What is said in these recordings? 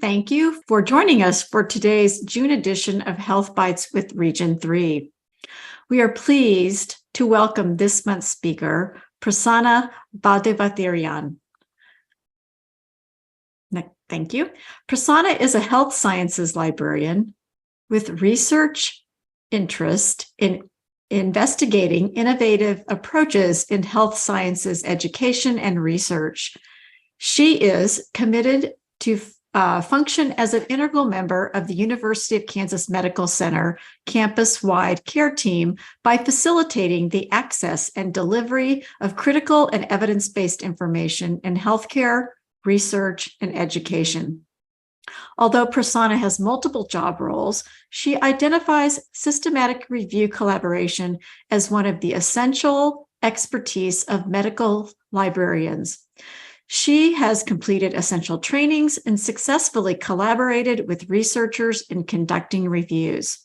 thank you for joining us for today's June edition of Health Bytes with Region 3. We are pleased to welcome this month's speaker, Prasanna Vaduvathiriyan. Thank you. Prasanna is a health sciences librarian with research interest in investigating innovative approaches in health sciences education and research. She is committed to function as an integral member of the University of Kansas Medical Center campus-wide care team by facilitating the access and delivery of critical and evidence-based information in healthcare, research, and education. Although Prasanna has multiple job roles, she identifies systematic review collaboration as one of the essential expertise of medical librarians. She has completed essential trainings and successfully collaborated with researchers in conducting reviews.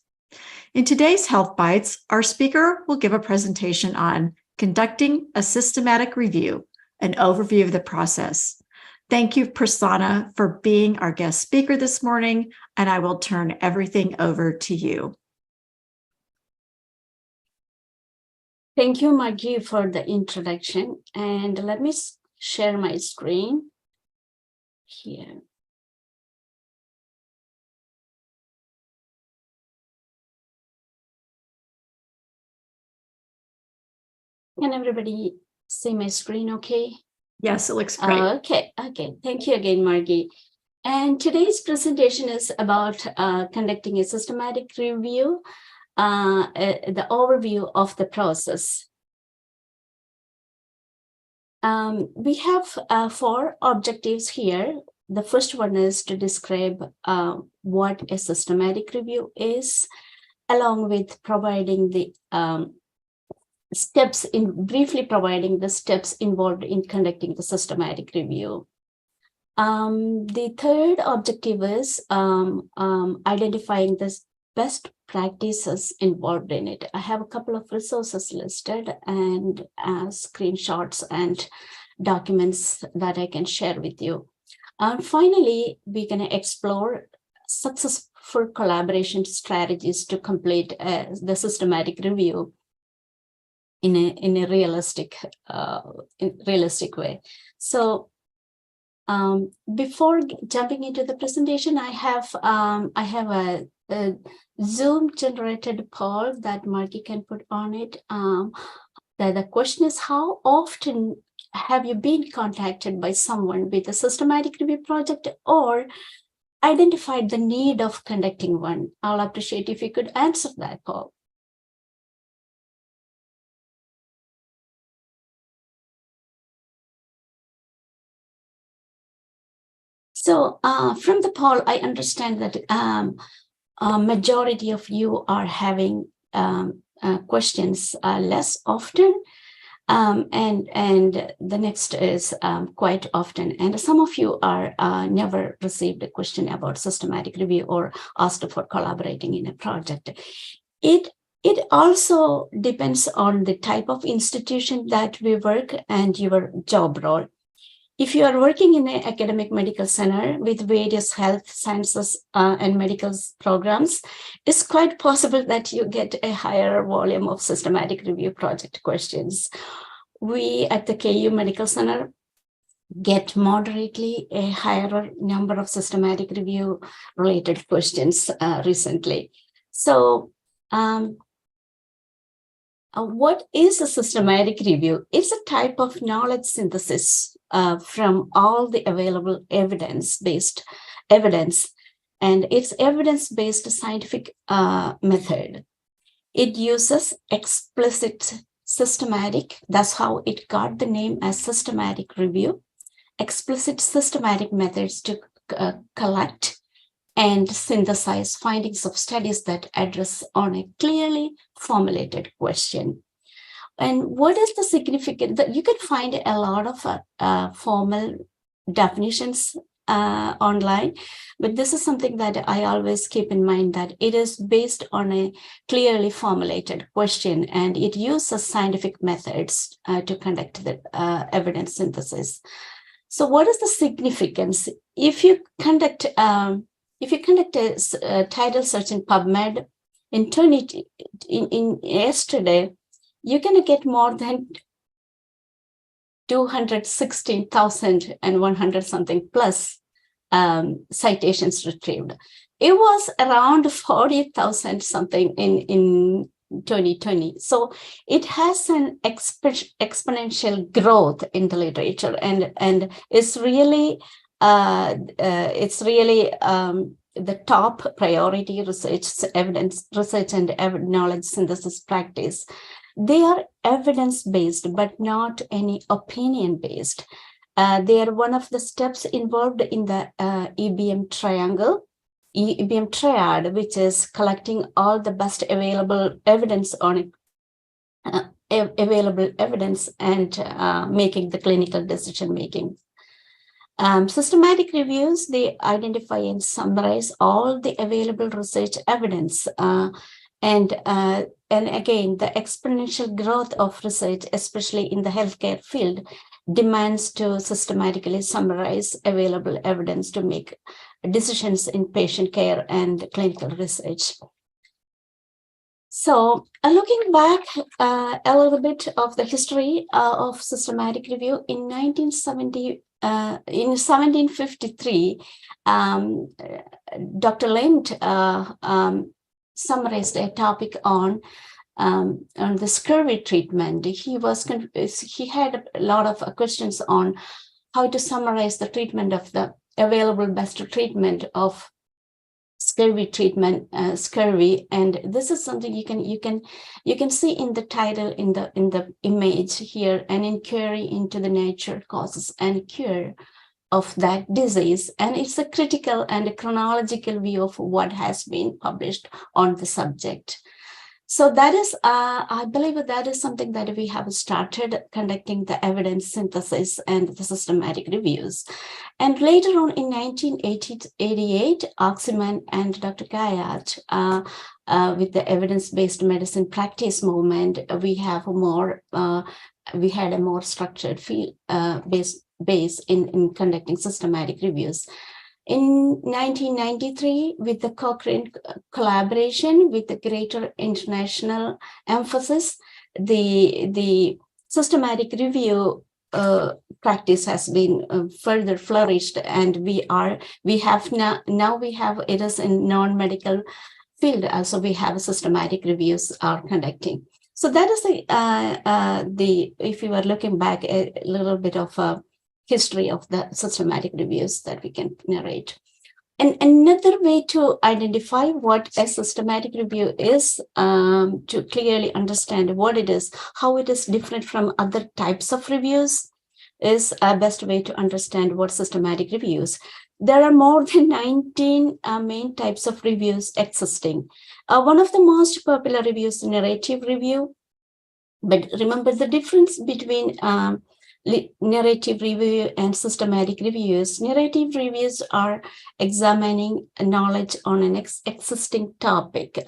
In today's Health Bytes, our speaker will give a presentation on conducting a systematic review, an overview of the process. Thank you, Prasanna, for being our guest speaker this morning, and I will turn everything over to you. Thank you, Maggie, for the introduction. And let me share my screen here. Can everybody see my screen okay? Yes, it looks great. Okay. Thank you again, Margie. And today's presentation is about conducting a systematic review, the overview of the process. We have 4 objectives here. The first one is to describe what a systematic review is, along with providing the briefly providing the steps involved in conducting the systematic review. The third objective is identifying the best practices involved in it. I have a couple of resources listed and screenshots and documents that I can share with you. Finally, we're going to explore successful collaboration strategies to complete the systematic review in a realistic way. So before jumping into the presentation, I have a Zoom generated poll that Margie can put on it. The question is, how often have you been contacted by someone with a systematic review project or identified the need of conducting one? I'll appreciate if you could answer that poll. So from the poll, I understand that a majority of you are having questions less often, and the next is quite often. And some of you are never received a question about systematic review or asked for collaborating in a project. It also depends on the type of institution that we work and your job role. If you are working in an academic medical center with various health sciences and medical programs, it's quite possible that you get a higher volume of systematic review project questions. We at the KU Medical Center get moderately a higher number of systematic review related questions recently. So what is a systematic review? It's a type of knowledge synthesis from all the available evidence-based evidence, and it's evidence-based scientific method. It uses explicit systematic, that's how it got the name as systematic review, explicit systematic methods to collect and synthesize findings of studies that address on a clearly formulated question. And what is the significance that you can find a lot of formal definitions online, but this is something that I always keep in mind, that it is based on a clearly formulated question and it uses scientific methods to conduct the evidence synthesis. So what is the significance? If you conduct a title search in PubMed in yesterday, you're going to get more than 216,100 something plus citations retrieved. It was around 40,000 something in 2020. So it has an exponential growth in the literature, and it's really the top priority research and knowledge synthesis practice. They are evidence-based, but not any opinion-based. They are one of the steps involved in the EBM triad, which is collecting all the best available evidence on and making the clinical decision making. Systematic reviews, they identify and summarize all the available research evidence. And again, the exponential growth of research, especially in the healthcare field, demands to systematically summarize available evidence to make decisions in patient care and clinical research. So looking back a little bit of the history of systematic review, in 1753, Dr. Lind summarized a topic on the scurvy treatment. He had a lot of questions on how to summarize the treatment of the available best treatment of scurvy and this is something you can see in the title in the image here, an inquiry into the nature, causes and cure of that disease, and it's a critical and a chronological view of what has been published on the subject. So that is, I believe that is something that we have started conducting the evidence synthesis and the systematic reviews. And later on in 1988, Oxyman and Dr. Gayat, with the evidence-based medicine practice movement, we had a more structured field base in conducting systematic reviews. In 1993, with the Cochrane collaboration with the greater international emphasis, the systematic review practice has been further flourished, and we have it is in non-medical field. Also, we have systematic reviews are conducting. So that is if you are looking back a little bit of a history of the systematic reviews that we can narrate. And another way to identify what a systematic review is, to clearly understand what it is, how it is different from other types of reviews, is a best way to understand what systematic reviews. There are more than 19 main types of reviews existing. One of the most popular reviews, narrative review. But remember the difference between narrative review and systematic reviews. Narrative reviews are examining knowledge on an existing topic.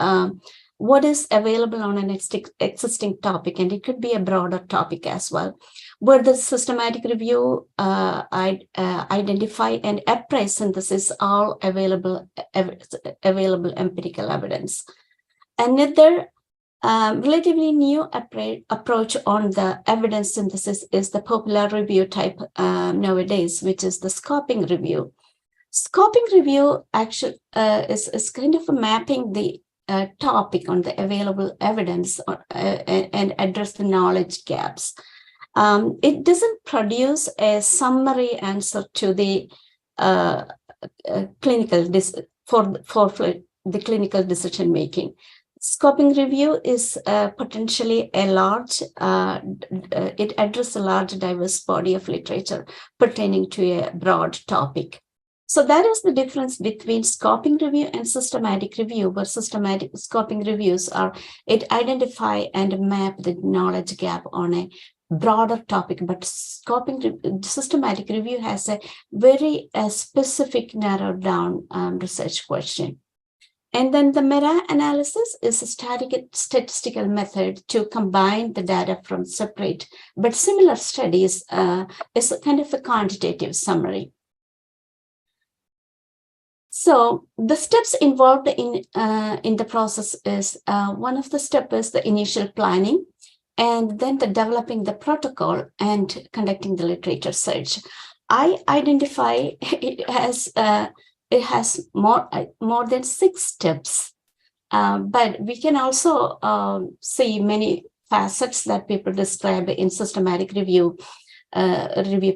What is available on an existing topic, and it could be a broader topic as well. Where the systematic review identify and appraise synthesis all available empirical evidence. Another relatively new approach on the evidence synthesis is the popular review type nowadays, which is the scoping review. Scoping review actually is kind of mapping the topic on the available evidence and address the knowledge gaps. It doesn't produce a summary answer to the clinical decision making. Scoping review is potentially a large, it addresses a large diverse body of literature pertaining to a broad topic. So that is the difference between scoping review and systematic review, where systematic scoping reviews it identify and map the knowledge gap on a broader topic, but systematic review has a very specific narrowed down research question. And then the meta-analysis is a statistical method to combine the data from separate but similar studies. Is a kind of a quantitative summary. So the steps involved in the process is one of the steps is the initial planning, and then the developing the protocol and conducting the literature search. I identify it has more than 6 steps, but we can also see many facets that people describe in systematic review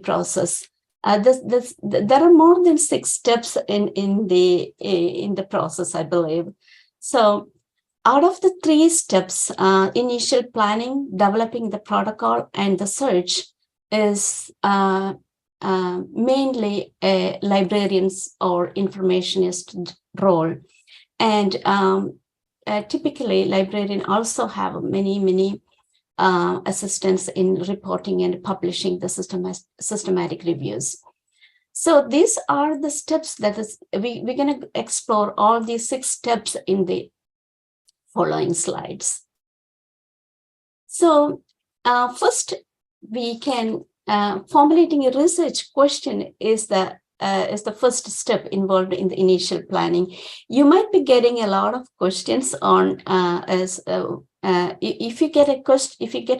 process. There are more than 6 steps in the process, I believe. So out of the 3 steps, initial planning, developing the protocol, and the search is mainly a librarian's or informationist role. And typically, librarian also have many assistance in reporting and publishing the systematic reviews. So these are the steps that we're going to explore all these 6 steps in the following slides. So first, we can formulating a research question is the first step involved in the initial planning. You might be getting a lot of questions on if you get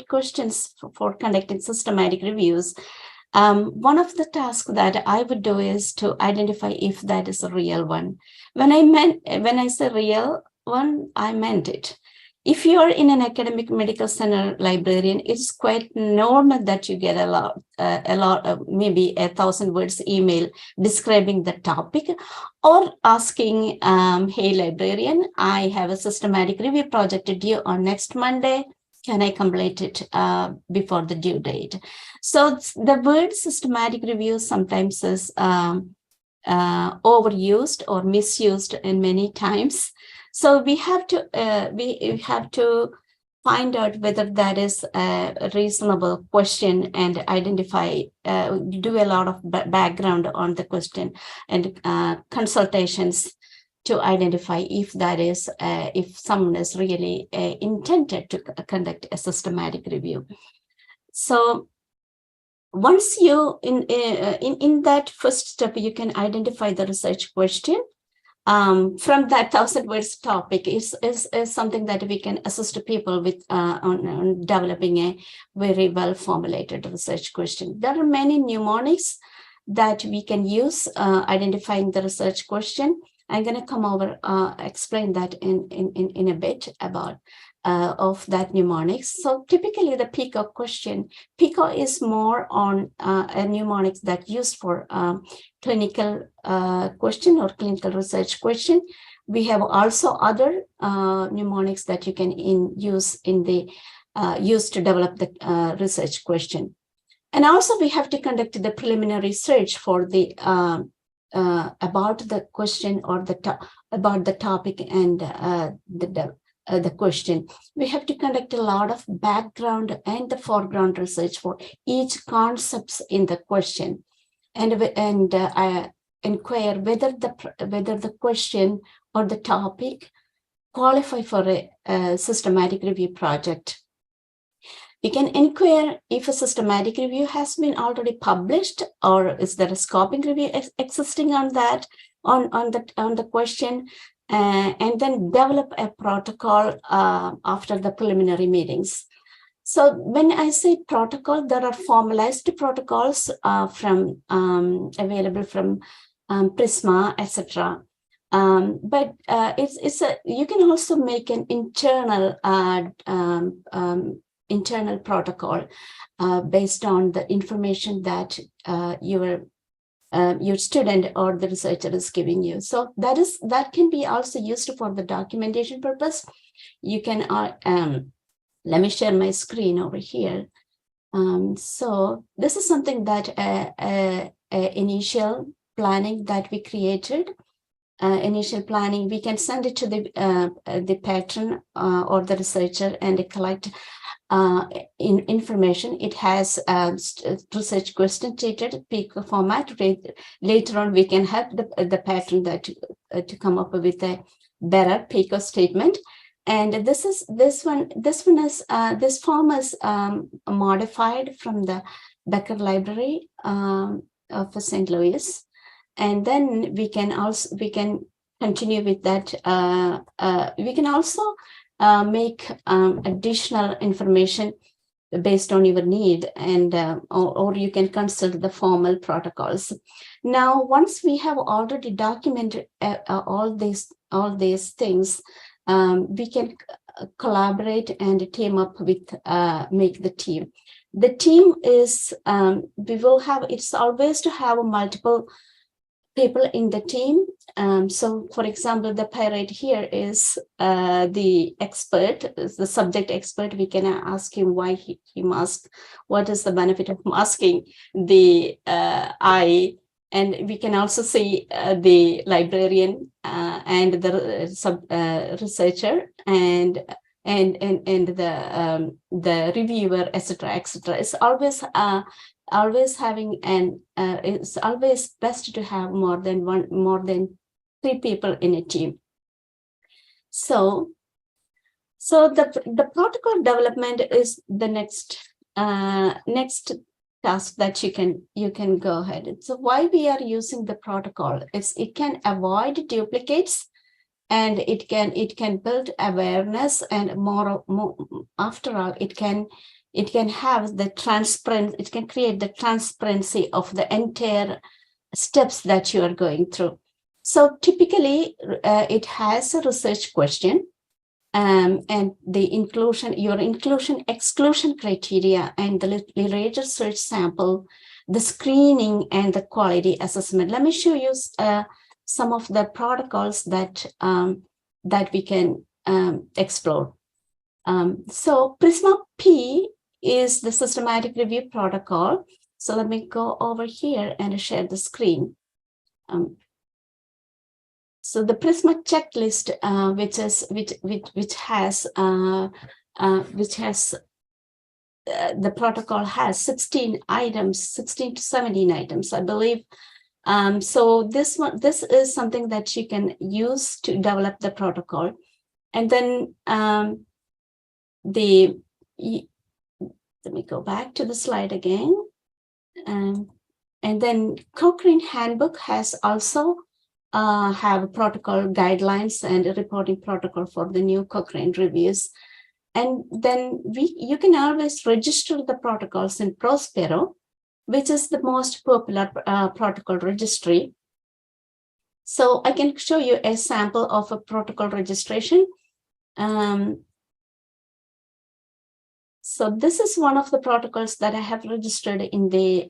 questions for conducting systematic reviews. One of the tasks that I would do is to identify if that is a real one. When I say real one, I meant it. If you are in an academic medical center librarian, it's quite normal that you get a lot of maybe 1,000 words email describing the topic, or asking, hey librarian, I have a systematic review project due on next Monday. Can I complete it before the due date? So the word systematic review sometimes is overused or misused in many times. So we have to find out whether that is a reasonable question and identify, do a lot of background on the question and consultations to identify if that is, if someone is really intended to conduct a systematic review. So once you, in that first step, you can identify the research question. From that 1,000 words topic is something that we can assist people with on developing a very well formulated research question. There are many mnemonics that we can use identifying the research question. I'm going to come over explain that in a bit about of that mnemonics. So typically the PICO question, PICO is more on a mnemonics that used for clinical question or clinical research question. We have also other mnemonics that you can use to develop the research question. And also we have to conduct the preliminary search for the about the question or about the topic and the question. We have to conduct a lot of background and the foreground research for each concepts in the question, and inquire whether the question or the topic qualify for a systematic review project. We can inquire if a systematic review has been already published, or is there a scoping review existing on that, on the question, and then develop a protocol after the preliminary meetings. So when I say protocol, there are formalized protocols from available from Prisma, etc. But you can also make an internal protocol based on the information that your student or the researcher is giving you. So that can be also used for the documentation purpose. You can let me share my screen over here. So this is something that initial planning that we created. Initial planning, we can send it to the patron or the researcher and collect information. It has research question treated PICO format. Later on, we can help the patron that to come up with a bearer PICO statement. And this form is modified from the Becker Library of St. Louis. And then we can continue with that. We can also make additional information based on your need, and or you can consult the formal protocols. Now, once we have already documented all these things, we can collaborate and team up with make the team. The team is we will have, it's always to have multiple people in the team. So for example, the pirate here is the expert, is the subject expert. We can ask him why he masked, what is the benefit of masking the eye. And we can also see the librarian and the researcher and the reviewer, etc., etc. It's always having it's always best to have more than 3 people in a team. So the protocol development is the next task that you can go ahead. So why we are using the protocol? It can avoid duplicates, and it can build awareness, and more after all, it can have the transparent, it can create the transparency of the entire steps that you are going through. So typically it has a research question, and the your inclusion exclusion criteria, and the literature search sample, the screening, and the quality assessment. Let me show you some of the protocols that we can explore. So Prisma P is the systematic review protocol. So let me go over here and share the screen. So the Prisma checklist, which has the protocol has 16 items, 16 to 17 items, I believe. So this is something that you can use to develop the protocol. And then let me go back to the slide again. And then Cochrane Handbook has also have protocol guidelines and a reporting protocol for the new Cochrane reviews. And then you can always register the protocols in Prospero, which is the most popular protocol registry. So I can show you a sample of a protocol registration. So this is one of the protocols that I have registered in the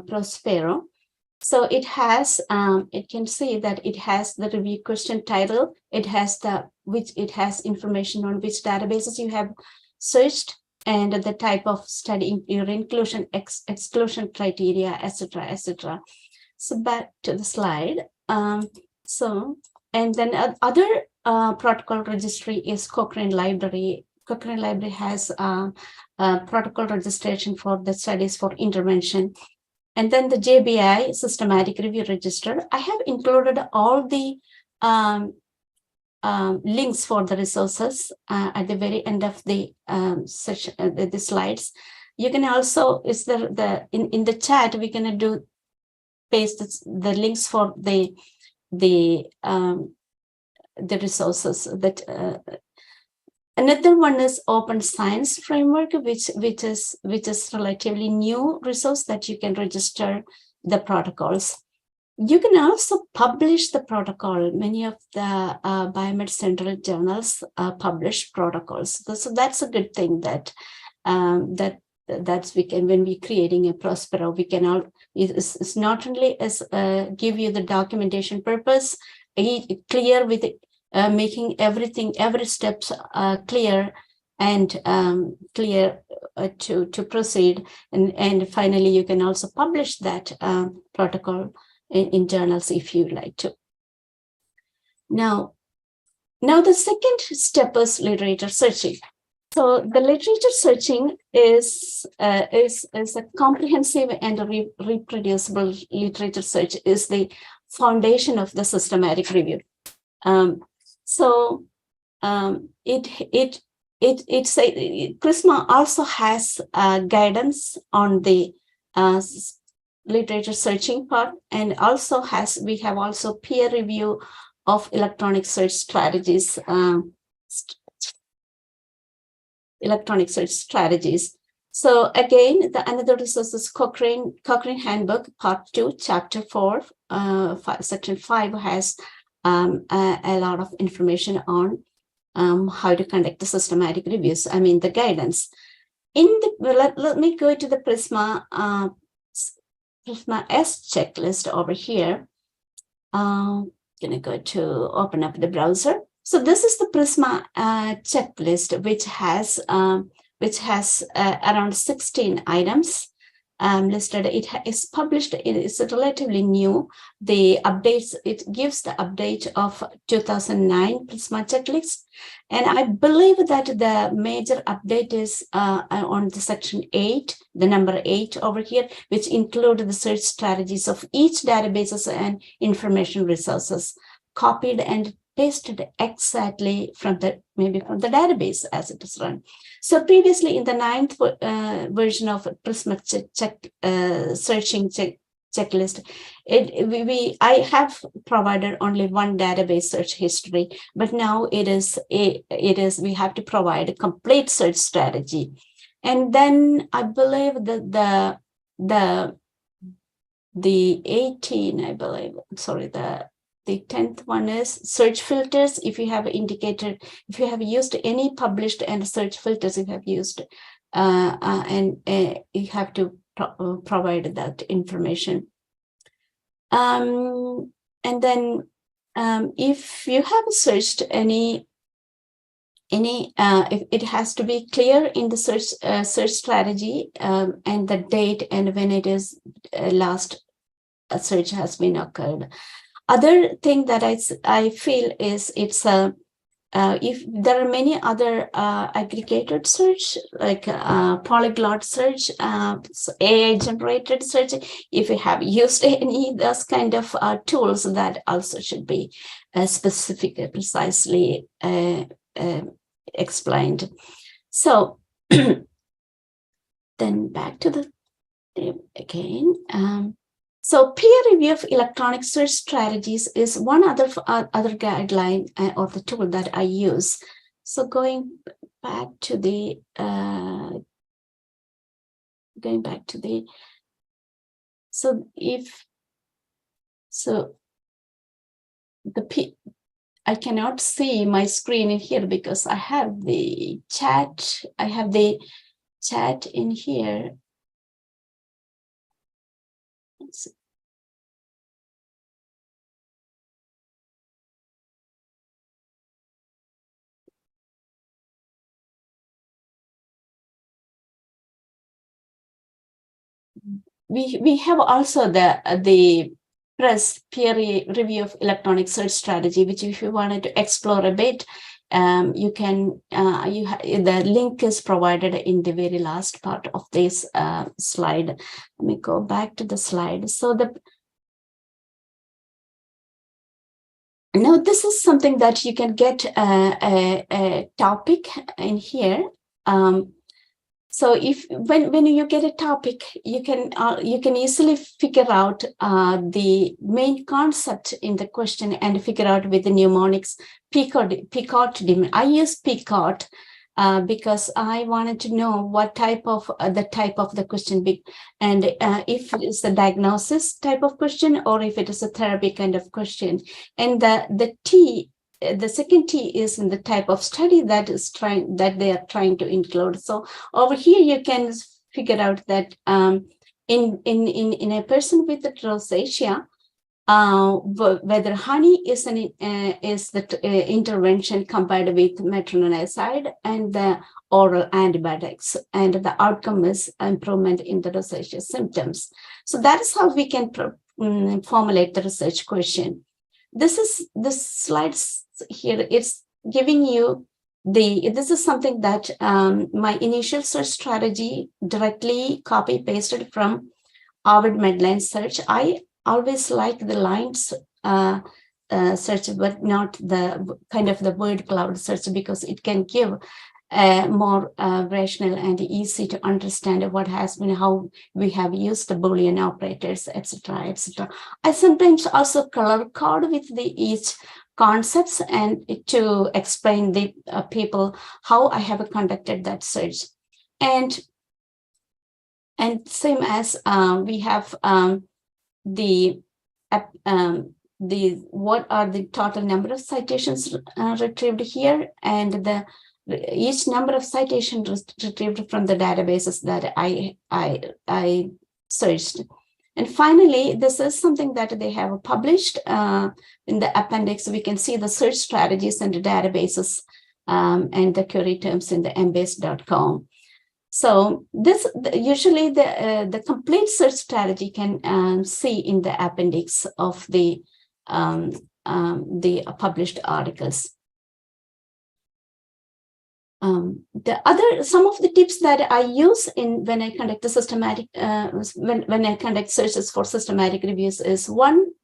Prospero. So it has, it can see that it has the review question title. It has information on which databases you have searched, and the type of study, your inclusion, exclusion criteria, etc., etc. So back to the slide. And then other protocol registry is Cochrane Library. Cochrane Library has protocol registration for the studies for intervention. And then the JBI Systematic Review Register. I have included all the links for the resources at the very end of the session, the slides. You can also, in the chat, we can paste the links for the resources that. Another one is Open Science Framework, which is relatively new resource that you can register the protocols. You can also publish the protocol. Many of the Biomed Central journals publish protocols. So that's a good thing that we can, when we're creating a Prospero, we can it's not only as give you the documentation purpose, clear with it. Making every steps clear and clear to proceed, and finally you can also publish that protocol in journals if you like to. Now the second step is literature searching. So the literature searching is a comprehensive and reproducible literature search is the foundation of the systematic review. So Prisma also has guidance on the literature searching part, and also we have also peer review of electronic search strategies. So again, another resource is Cochrane Handbook, Part 2, Chapter 4, Section 5 has a lot of information on how to conduct the systematic reviews. I mean, the guidance. Let me go to the Prisma S checklist over here. Gonna go to open up the browser. So this is the Prisma checklist, which has around 16 items listed. It is published. It is relatively new. The updates, it gives the update of 2009 Prisma checklist. And I believe that the major update is on the section 8, the number 8 over here, which include the search strategies of each databases and information resources, copied and pasted exactly from the database as it is run. So previously in the 9th version of Prisma searching checklist, I have provided only one database search history, but now we have to provide a complete search strategy. And then I believe that the 18, I believe, sorry, the 10th one is search filters. If you have indicated, if you have used any published and search filters, you have used, you have to provide that information. And then if you have searched if it has to be clear in the search strategy and the date and when it is last search has been occurred. Other thing that I feel is it's if there are many other aggregated search, like polyglot search, AI generated search, if you have used any of those kind of tools, that also should be precisely explained. So then back to the again. So peer review of electronic search strategies is one other guideline or the tool that I use. So going back to the I cannot see my screen in here because I have the chat. I have the chat in here. Let's see. We have also the press peer review of electronic search strategy, which if you wanted to explore a bit, you can, the link is provided in the very last part of this slide. Let me go back to the slide. So now this is something that you can get a topic in here. So when you get a topic, you can easily figure out the main concept in the question and figure out with the mnemonics PICOT. I use PICOT because I wanted to know what type of the question be, and if it is the diagnosis type of question or if it is a therapy kind of question. And the second T is in the type of study that they are trying to include. So over here you can figure out that in a person with the rosacea, whether honey is the intervention combined with metronidazole and the oral antibiotics, and the outcome is improvement in the rosacea symptoms. So that is how we can formulate the research question. This slides here, it's giving you this is something that my initial search strategy directly copy pasted from Harvard Medline search. I always like the lines search, but not the kind of the word cloud search, because it can give more rational and easy to understand what has been, how we have used the Boolean operators, etc., etc. I sometimes also color code with each concepts and to explain the people how I have conducted that search. And same as we have the what are the total number of citations retrieved here, and each number of citations retrieved from the databases that I searched. And finally, this is something that they have published in the appendix. We can see the search strategies and the databases and the query terms in the embase.com. So this usually the complete search strategy can see in the appendix of the published articles. Some of the tips that I use in when I conduct the systematic when I conduct searches for systematic reviews is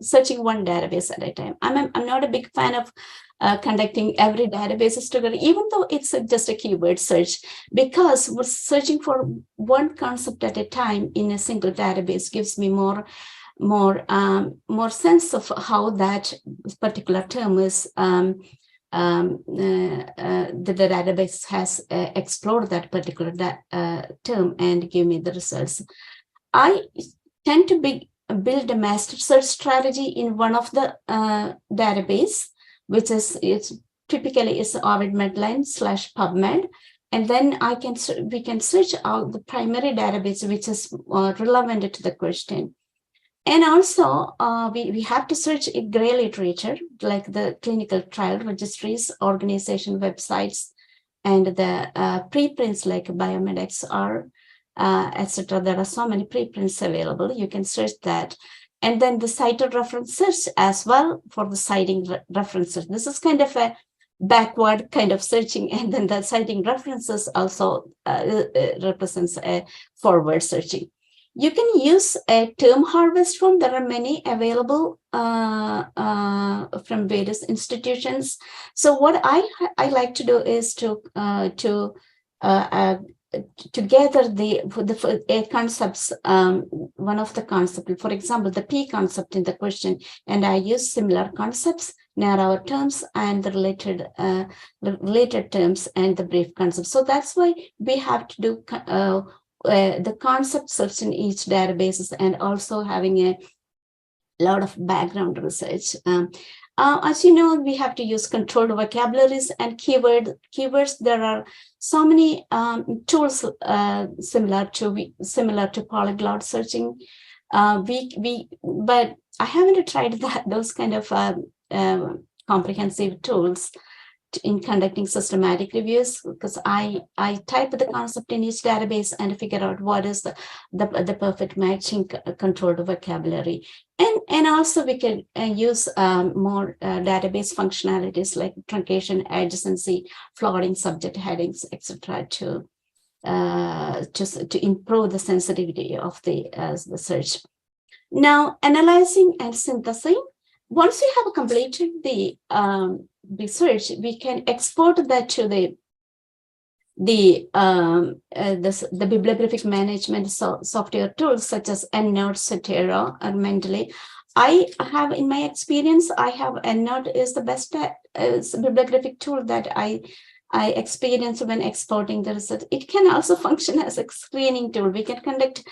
searching one database at a time. I'm not a big fan of conducting every database together, even though it's just a keyword search, because we're searching for one concept at a time in a single database gives me more sense of how that particular term is. The database has explored that particular term and give me the results. I tend to build a master search strategy in one of the database, which is typically is Ovid Medline /PubMed, and then we can search out the primary database which is relevant to the question. And also, we have to search gray literature, like the clinical trial registries, organization websites, and the preprints like BioMedXR, etc. There are so many preprints available. You can search that. And then the cited references as well for the citing references. This is kind of a backward kind of searching, and then the citing references also represents a forward searching. You can use a term harvest form. There are many available from various institutions. So what I like to do is to gather the concepts, one of the concepts, for example, the P concept in the question, and I use similar concepts, narrower terms, and the related terms, and the brief concept. So that's why we have to do the concept search in each databases, and also having a lot of background research. As you know, we have to use controlled vocabularies and keywords. There are so many tools similar to polyglot searching. But I haven't tried those kind of comprehensive tools in conducting systematic reviews, because I type the concept in each database and figure out what is the perfect matching controlled vocabulary. And also we can use more database functionalities like truncation, adjacency, flooding, subject headings, etc. to improve the sensitivity of the search. Now, analyzing and synthesizing. Once we have completed the research, we can export that to the bibliographic management software tools such as EndNote, Zotero, or Mendeley. I have, in my experience, EndNote is the best bibliographic tool that I experienced when exporting the research. It can also function as a screening tool. We can conduct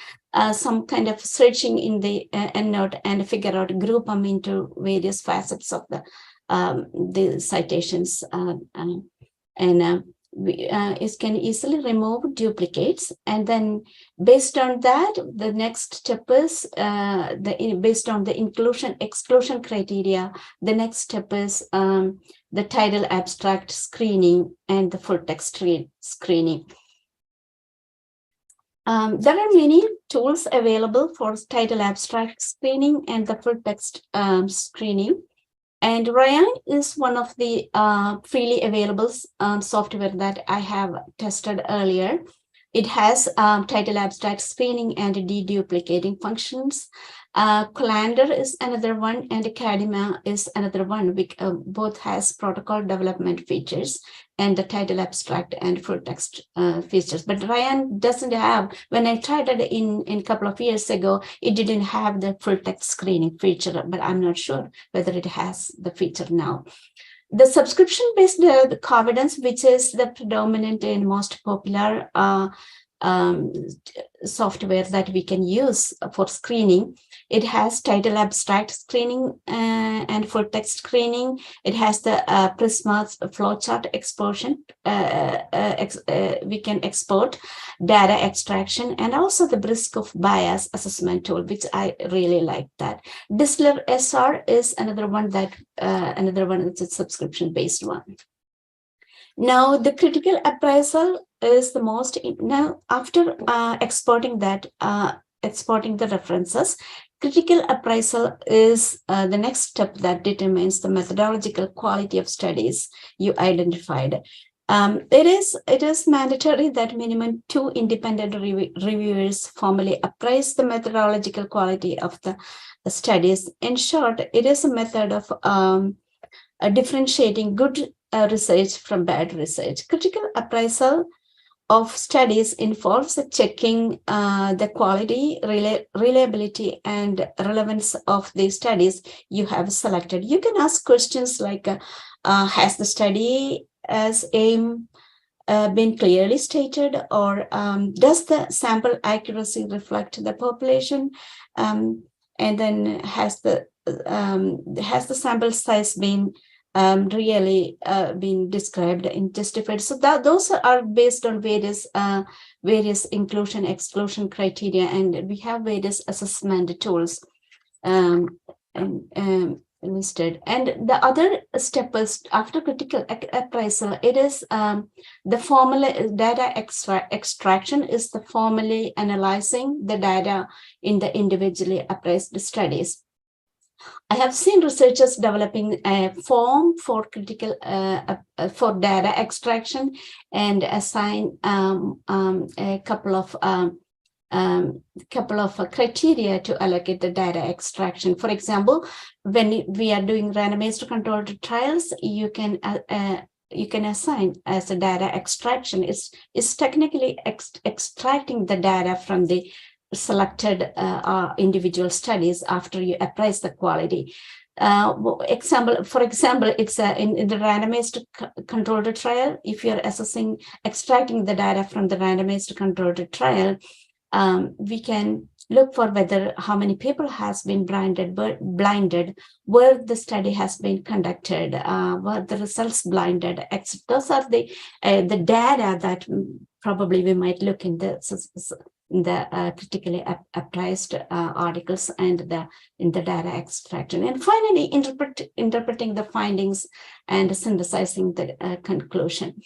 some kind of searching in the EndNote and figure out, group them into various facets of the citations, it can easily remove duplicates. And then based on that, the next step is based on the inclusion-exclusion criteria, the next step is the title abstract screening and the full text screening. There are many tools available for title abstract screening and the full text screening. And Ryan is one of the freely available software that I have tested earlier. It has title abstract screening and deduplicating functions. Colander is another one, and Academia is another one, which both has protocol development features and the title abstract and full text features. But Ryan doesn't have, when I tried it in a couple of years ago, it didn't have the full text screening feature, but I'm not sure whether it has the feature now. The subscription-based Covidence, which is the predominant and most popular software that we can use for screening. It has title abstract screening and full text screening. It has the Prisma's flowchart exportation. We can export data extraction, and also the risk of bias assessment tool, which I really like that. Disler SR is another one that it's a subscription-based one. Now, the critical appraisal is the most, now after exporting the references, critical appraisal is the next step that determines the methodological quality of studies you identified. It is mandatory that minimum 2 independent reviewers formally appraise the methodological quality of the studies. In short, it is a method of differentiating good research from bad research. Critical appraisal of studies involves checking the quality, reliability, and relevance of the studies you have selected. You can ask questions like, has the study as aim been clearly stated, or does the sample accuracy reflect the population? And then has the sample size been really been described and justified? So that those are based on various inclusion exclusion criteria, and we have various assessment tools listed. And the other step is after critical appraisal. It is the formula data extraction is the formally analyzing the data in the individually appraised studies. I have seen researchers developing a form for critical for data extraction and assign a couple of criteria to allocate the data extraction. For example, when we are doing randomized controlled trials, you can assign as a data extraction. It's technically extracting the data from the selected individual studies after you appraise the quality. For example, it's in the randomized controlled trial. If you're extracting the data from the randomized controlled trial, we can look for whether how many people has been blinded, where the study has been conducted, where the results blinded. Those are the data that probably we might look in the critically appraised articles and in the data extraction. And finally, interpreting the findings and synthesizing the conclusion.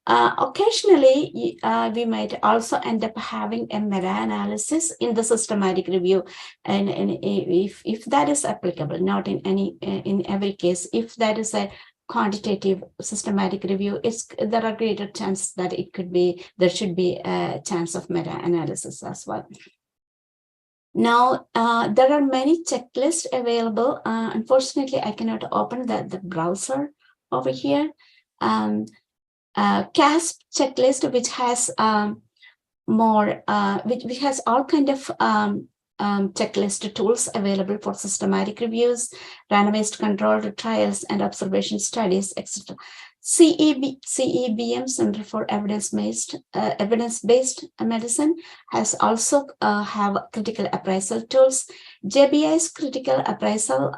Occasionally, we might also end up having a meta-analysis in the systematic review, and if that is applicable, not in every case, if that is a quantitative systematic review, there are greater chances that there should be a chance of meta-analysis as well. Now, there are many checklists available. Unfortunately, I cannot open the browser over here. CASP checklist, which has which has all kind of checklist tools available for systematic reviews, randomized controlled trials, and observation studies, etc. CEBM, Center for Evidence-Based Medicine, has also have critical appraisal tools. JBI's critical appraisal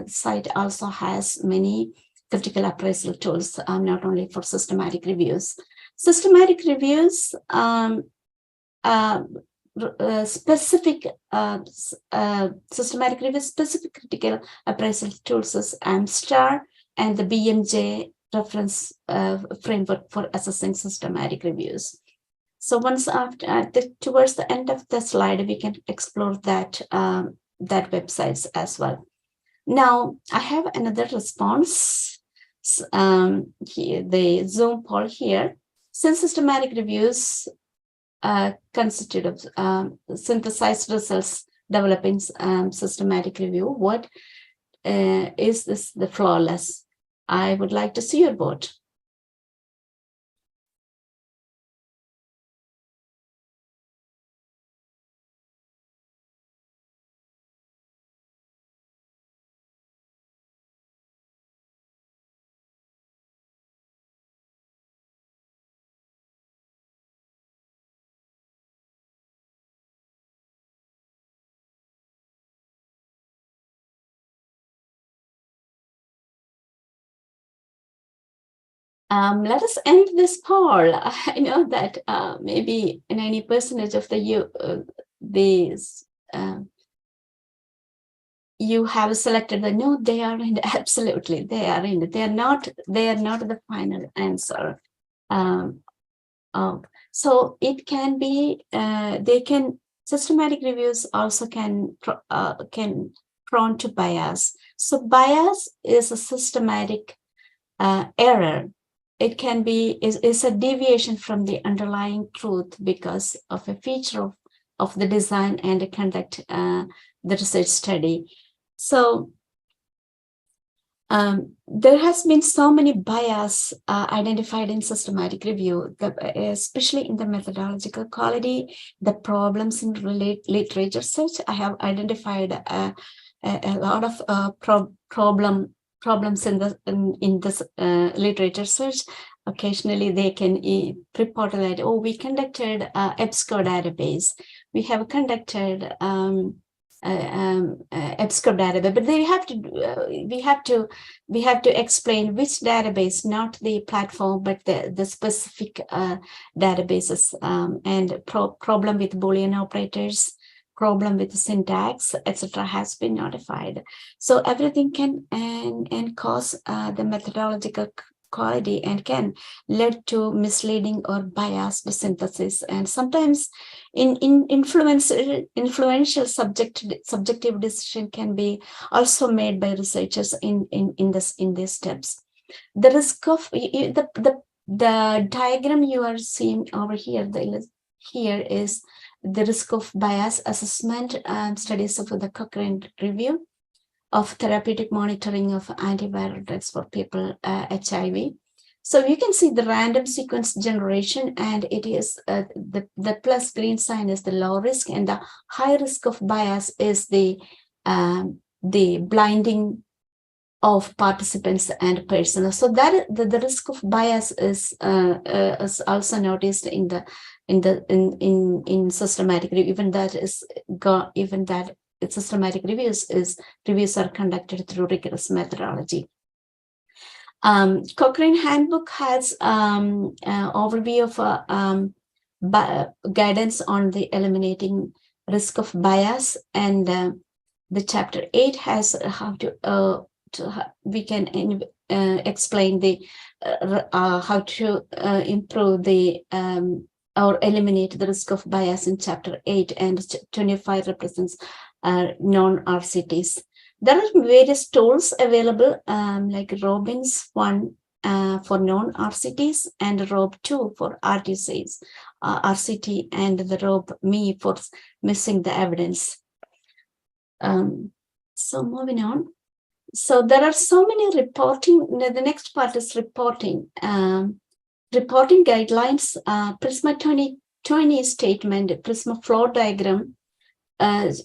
site also has many critical appraisal tools, not only for systematic reviews. Systematic reviews, specific critical appraisal tools is AMSTAR and the BMJ reference framework for assessing systematic reviews. So once towards the end of the slide, we can explore that websites as well. Now I have another response. The Zoom poll here. Since systematic reviews constituted of synthesized results developing systematic review. What is this the flawless? I would like to see your vote. Let us end this poll. I know that maybe 90% of you have selected the no. They are in. Absolutely, they are in. They are not. They are not the final answer. So it can be. They can. Systematic reviews also can prone to bias. So bias is a systematic error. It can be is a deviation from the underlying truth because of a feature of the design and conduct the research study. So there has been so many bias identified in systematic review, especially in the methodological quality, the problems in literature search. I have identified a lot of problems in this literature search. Occasionally, they can report that, oh, we conducted EBSCO database. We have conducted EBSCO database, but they have to we have to explain which database, not the platform, but the specific databases, and problem with Boolean operators, problem with syntax, etc., has been notified. So everything can and cause the methodological quality and can lead to misleading or biased synthesis, and sometimes in influential subjective decision can be also made by researchers in these steps. The risk of the diagram you are seeing over here, here is the risk of bias assessment and studies of the Cochrane review of therapeutic monitoring of antiviral drugs for people HIV. So you can see the random sequence generation, and it is the plus green sign is the low risk, and the high risk of bias is the blinding of participants and personnel. So that the risk of bias is also noticed in systematic review, even that systematic reviews are conducted through rigorous methodology. Cochrane handbook has overview of guidance on the eliminating risk of bias, and the chapter 8 has how to we can explain the how to improve the or eliminate the risk of bias in chapter 8, and 25 represents non-RCTs. There are various tools available, like Robin's one for non-RCTs, and Rob2 for RCTs, RCT, and the Rob.me for missing the evidence. So moving on. So there are so many reporting. The next part is reporting. Reporting guidelines, Prisma 2020 statement, Prisma flow diagram,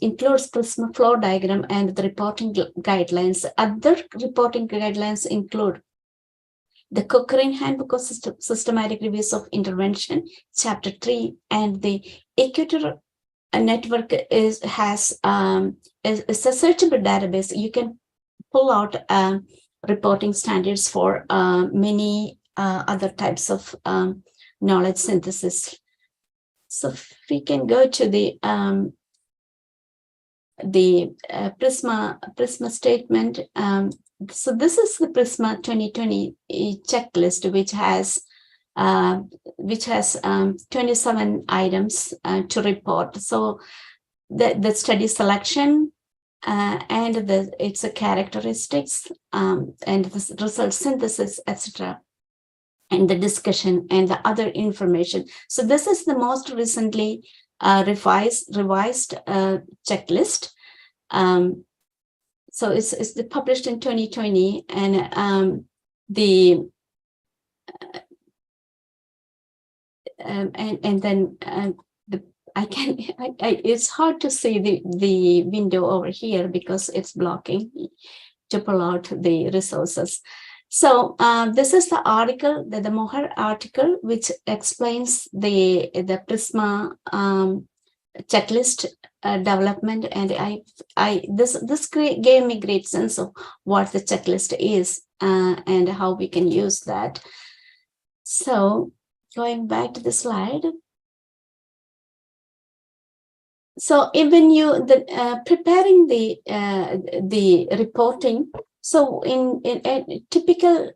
includes Prisma flow diagram and the reporting guidelines. Other reporting guidelines include the Cochrane Handbook of Systematic Reviews of Intervention, Chapter 3, and the Equator Network is a searchable database. You can pull out reporting standards for many other types of knowledge synthesis. So if we can go to the Prisma statement. So this is the Prisma 2020 checklist, which has 27 items to report. So the study selection and its characteristics and the result synthesis, etc. and the discussion and the other information. So this is the most recently revised checklist. So it's published in 2020, and it's hard to see the window over here because it's blocking to pull out the resources. So this is the article, the Mohar article, which explains the Prisma checklist development, and this gave me great sense of what the checklist is and how we can use that. So going back to the slide. So even preparing the reporting. So in a typical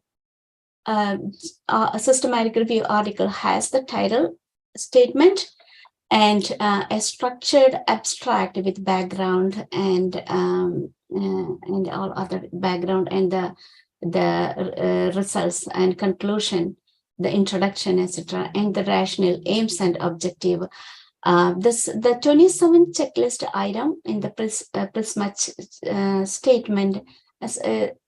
systematic review article has the title statement and a structured abstract with background and all other background and the results and conclusion, the introduction, etc., and the rationale, aims, and objective. The 27 checklist item in the Prisma statement, as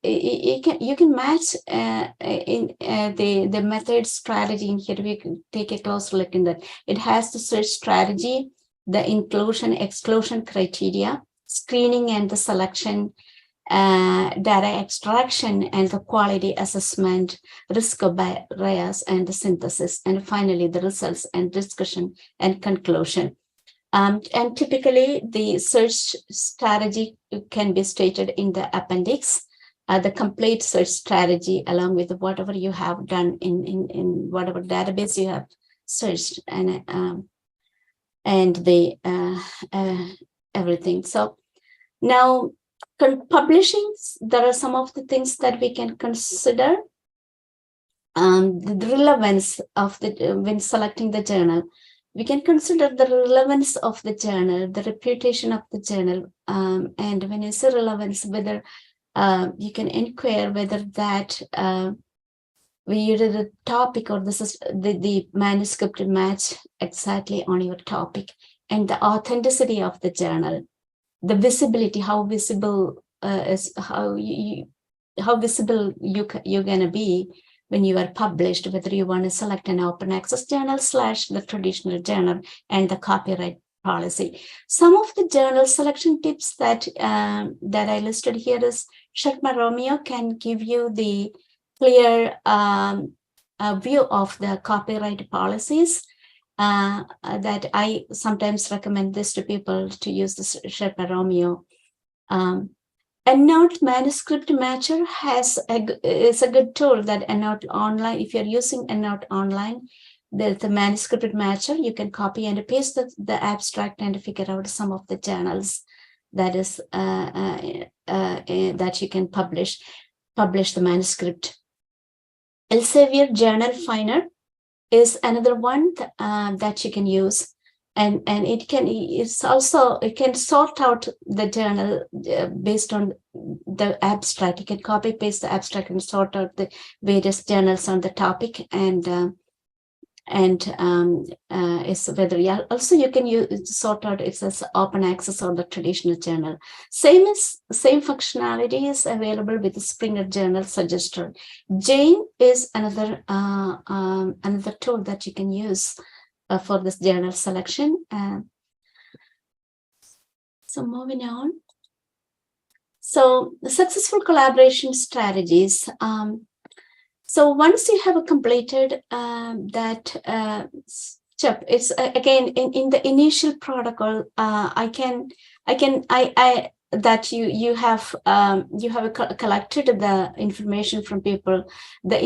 you can match in the method strategy in here. We can take a close look in that. It has the search strategy, the inclusion exclusion criteria, screening and the selection, data extraction and the quality assessment, risk of bias and the synthesis, and finally the results and discussion and conclusion. And typically the search strategy can be stated in the appendix, the complete search strategy along with whatever you have done in whatever database you have searched, and the everything. So now, publishing, there are some of the things that we can consider. The relevance of when selecting the journal, we can consider the relevance of the journal, the reputation of the journal, and when you say relevance, whether you can inquire whether that either the topic or the manuscript match exactly on your topic, and the authenticity of the journal. The visibility, how visible is how visible you're gonna be when you are published, whether you want to select an open access journal / the traditional journal, and the copyright policy. Some of the journal selection tips that I listed here is Sharma Romeo can give you the clear view of the copyright policies. That I sometimes recommend this to people to use the Sherpa Romeo. EndNote Manuscript Matcher is a good tool that EndNote Online, if you're using EndNote Online, there's the manuscript matcher. You can copy and paste the abstract and figure out some of the journals that is that you can publish the manuscript. Elsevier Journal Finder is another one that you can use, and it can sort out the journal based on the abstract. You can copy paste the abstract and sort out the various journals on the topic, and is whether also you can sort out it's as open access or the traditional journal. Same functionality is available with the Springer Journal Suggester. Jane is another tool that you can use for this journal selection. So moving on. So the successful collaboration strategies. So once you have completed that step, it's again in the initial protocol. That you have collected the information from people, the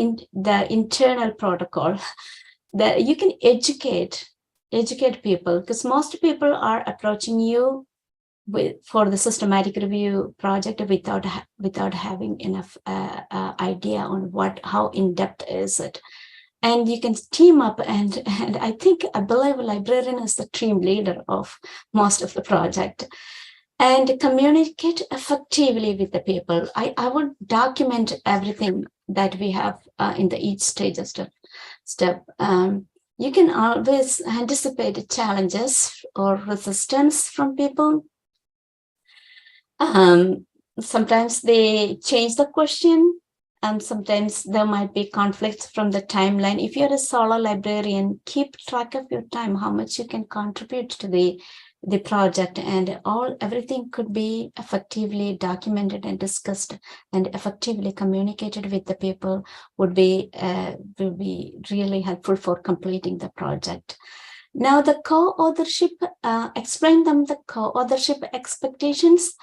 internal protocol, that you can educate people, because most people are approaching you for the systematic review project without having enough idea on how in-depth is it. And you can team up, and I believe a librarian is the team leader of most of the project, and communicate effectively with the people. I would document everything that we have in the each stage of step. You can always anticipate challenges or resistance from people. Sometimes they change the question, and sometimes there might be conflicts from the timeline. If you're a solo librarian, keep track of your time, how much you can contribute to the project, and everything could be effectively documented and discussed and effectively communicated with the people will be really helpful for completing the project. Now, the co-authorship, explain them the co-authorship expectations.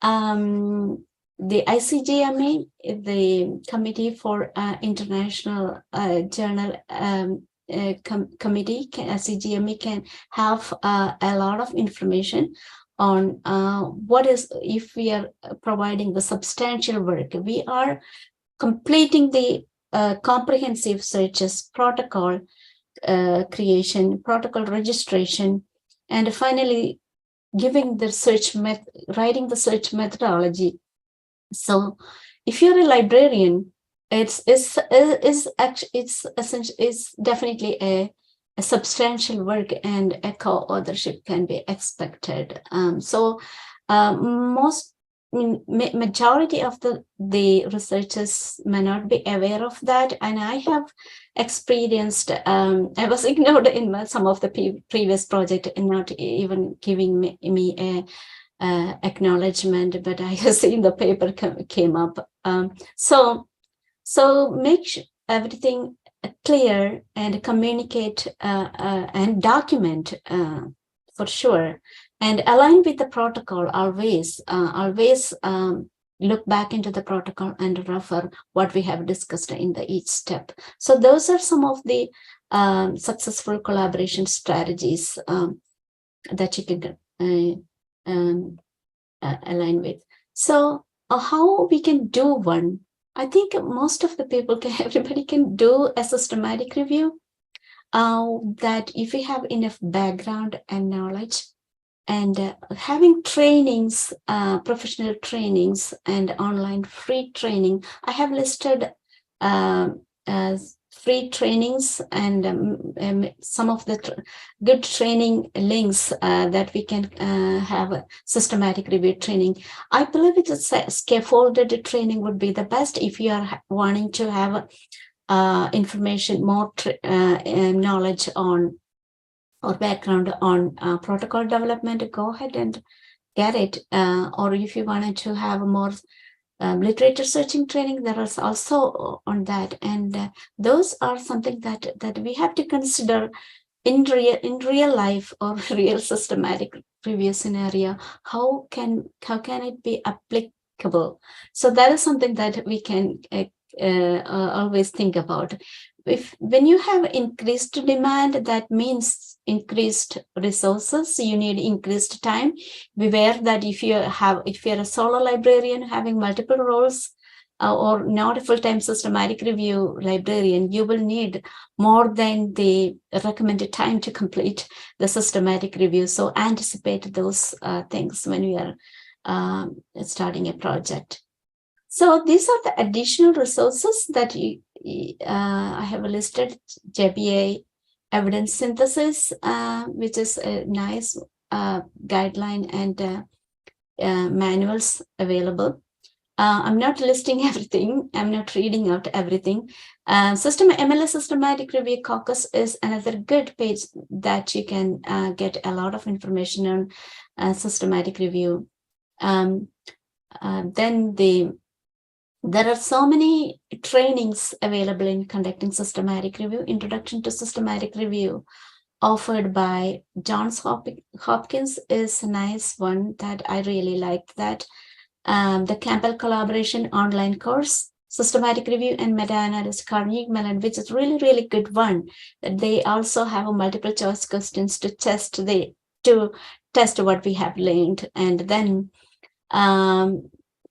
The ICGMA, the Committee for International Journal Committee, ICGMA can have a lot of information on what is, if we are providing the substantial work, we are completing the comprehensive searches, protocol creation, protocol registration, and finally giving the writing the search methodology. So if you're a librarian, it's definitely a substantial work, and a co-authorship can be expected. Majority of the researchers may not be aware of that, and I have experienced, I was ignored in some of the previous project and not even giving me a acknowledgement, but I have seen the paper came up. So make everything clear and communicate and document for sure, and align with the protocol always. Look back into the protocol and refer what we have discussed in each step. So those are some of the successful collaboration strategies that you can align with. So how we can do one? I think most of the people everybody can do a systematic review. That if we have enough background and knowledge, and having trainings, professional trainings and online free training. I have listed free trainings and some of the good training links that we can have a systematic review training. I believe it's a scaffolded training would be the best if you are wanting to have information, more knowledge on or background on protocol development. Go ahead and get it. Or if you wanted to have more literature searching training, there is also on that, and those are something that we have to consider in real life or real systematic review scenario. How can it be applicable? So that is something that we can always think about. When you have increased demand, that means increased resources, you need increased time. Beware that if you're a solo librarian having multiple roles, or not a full-time systematic review librarian, you will need more than the recommended time to complete the systematic review. So anticipate those things when we are starting a project. So these are the additional resources that I have listed. JBA evidence synthesis, which is a nice guideline and manuals available. I'm not listing everything. I'm not reading out everything. MLA Systematic Review Caucus is another good page that you can get a lot of information on systematic review. There are so many trainings available in conducting systematic review. Introduction to Systematic Review, offered by Johns Hopkins, is a nice one that I really liked. That the Campbell Collaboration online course, Systematic Review and Meta-Analysis, Carnegie Mellon, which is really, really good one. They also have a multiple choice questions to test what we have learned, and then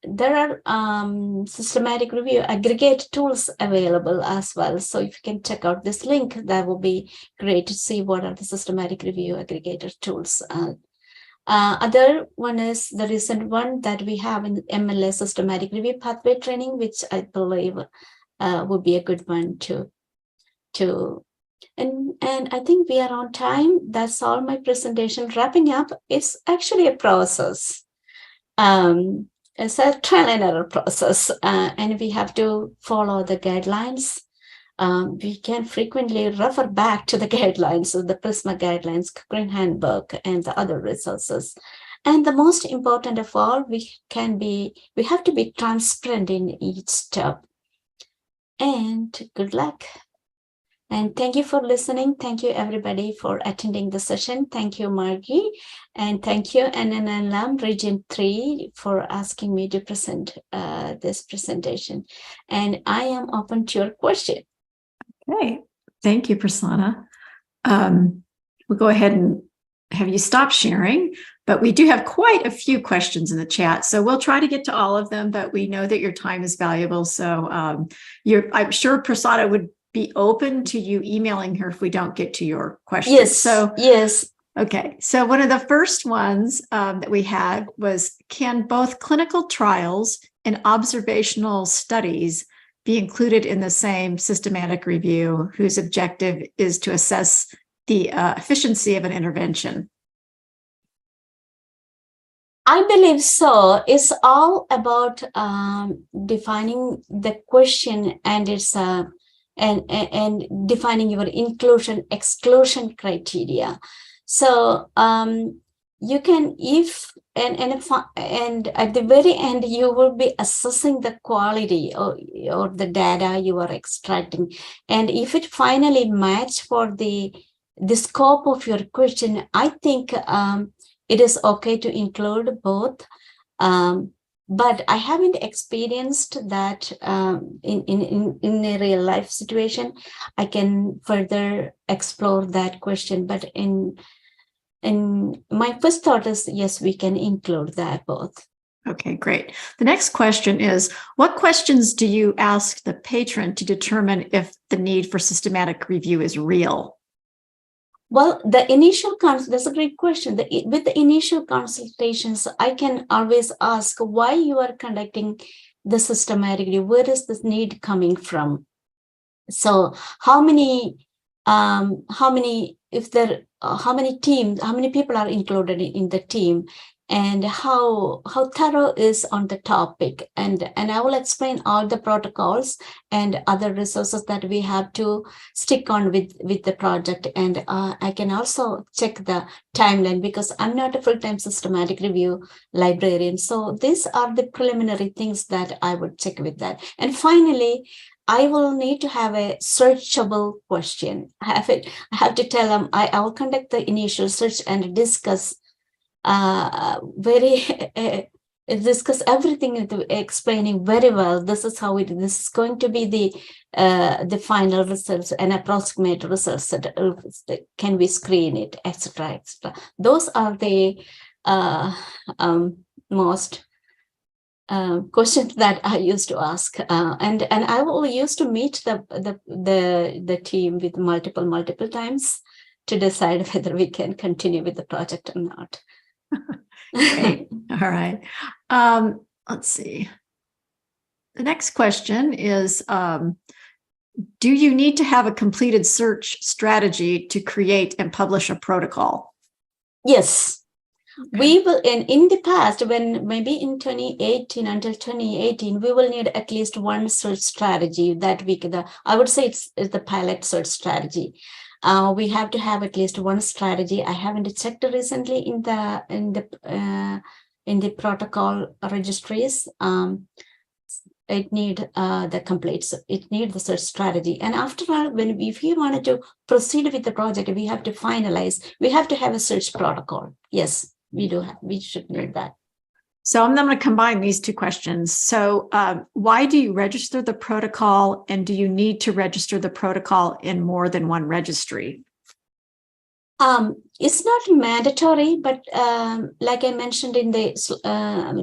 there are systematic review aggregate tools available as well. So if you can check out this link, that will be great to see what are the systematic review aggregator tools. Other one is the recent one that we have in MLA Systematic Review Pathway Training, which I believe would be a good one too. to. And I think we are on time. That's all my presentation. Wrapping up, it's actually a process. It's a trial and error process, and we have to follow the guidelines. We can frequently refer back to the guidelines, so the PRISMA guidelines, Cochrane Handbook, and the other resources. And the most important of all, we have to be transparent in each step. And good luck. And thank you for listening. Thank you, everybody, for attending the session. Thank you, Margie. And thank you, NNLM Region 3, for asking me to present this presentation. And I am open to your question. Okay. Thank you, Prasanna. We'll go ahead and have you stop sharing, but we do have quite a few questions in the chat. So we'll try to get to all of them, but we know that your time is valuable. So I'm sure Prasanna would be open to you emailing her if we don't get to your question. Yes. Yes. Okay. So one of the first ones that we had was, can both clinical trials and observational studies be included in the same systematic review whose objective is to assess the efficiency of an intervention? I believe so. It's all about defining the question and its and defining your inclusion exclusion criteria. So you can, if and at the very end you will be assessing the quality or the data you are extracting, and if it finally match for the scope of your question, I think it is okay to include both. But I haven't experienced that in a real life situation. I can further explore that question. But in my first thought is, yes, we can include that both. Okay, great. The next question is, what questions do you ask the patron to determine if the need for systematic review is real? Well, the initial that's a great question. With the initial consultations, I can always ask why you are conducting the systematic review. Where is this need coming from? So how many people are included in the team, and how thorough is on the topic, and I will explain all the protocols and other resources that we have to stick on with the project. And I can also check the timeline, because I'm not a full-time systematic review librarian. So these are the preliminary things that I would check with that. And finally, I will need to have a searchable question. I have to tell them I will conduct the initial search and discuss discuss everything, explaining very well. This is how this is going to be the final results and approximate results. Can we screen it, etc., etc. Those are the most questions that I used to ask, and I will used to meet the team with multiple times to decide whether we can continue with the project or not. Great. All right. Let's see. The next question is, do you need to have a completed search strategy to create and publish a protocol? Yes. Okay. We will, in the past, when maybe in 2018, until 2018, we will need at least one search strategy that I would say it's the pilot search strategy. We have to have at least one strategy. I haven't checked recently in the protocol registries. It need the complete. It need the search strategy. And after all, if you wanted to proceed with the project, we have to finalize. We have to have a search protocol. Yes, we do. We should need that. So I'm going to combine these two questions. So why do you register the protocol, and do you need to register the protocol in more than one registry? It's not mandatory, but like I mentioned in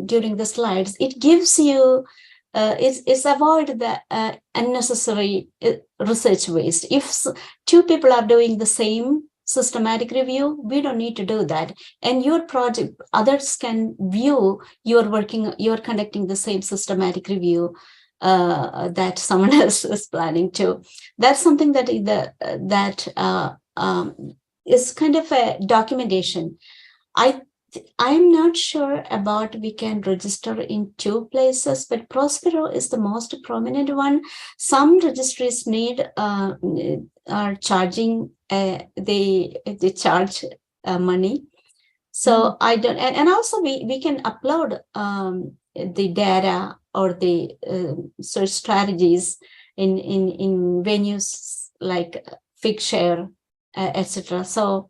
during the slides, it gives you, it's avoid the unnecessary research waste. If two people are doing the same systematic review, we don't need to do that. And your project, others can view you're conducting the same systematic review that someone else is planning to. That's something that is kind of a documentation. I'm not sure about we can register in 2 places, but Prospero is the most prominent one. Some registries are charging they charge money. So I don't, and also we can upload the data or the search strategies in venues like Figshare, etc. So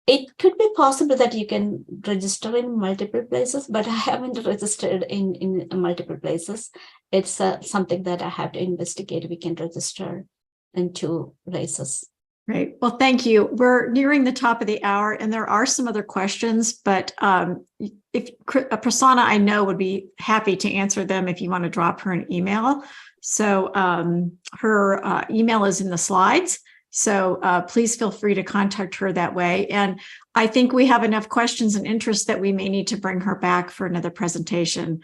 it could be possible that you can register in multiple places, but I haven't registered in multiple places. It's something that I have to investigate. We can register in 2 places. Great. Well, thank you. We're nearing the top of the hour, and there are some other questions, but if Prasanna, I know, would be happy to answer them if you want to drop her an email. So her email is in the slides. So please feel free to contact her that way. And I think we have enough questions and interest that we may need to bring her back for another presentation.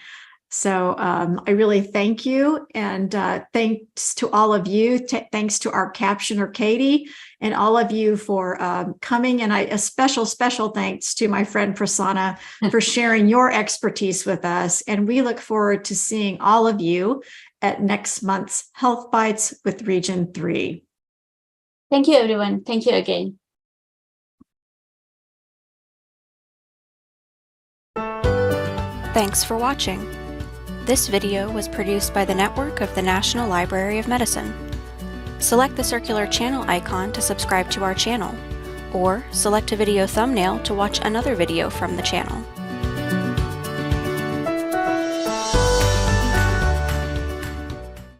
So I really thank you, and thanks to all of you. Thanks to our captioner, Katie, and all of you for coming. And a special thanks to my friend Prasanna for sharing your expertise with us. And we look forward to seeing all of you at next month's Health Bytes with Region 3. Thank you, everyone. Thank you again. Thanks for watching. This video was produced by the network of the National Library of Medicine. Select the circular channel icon to subscribe to our channel, or select a video thumbnail to watch another video from the channel.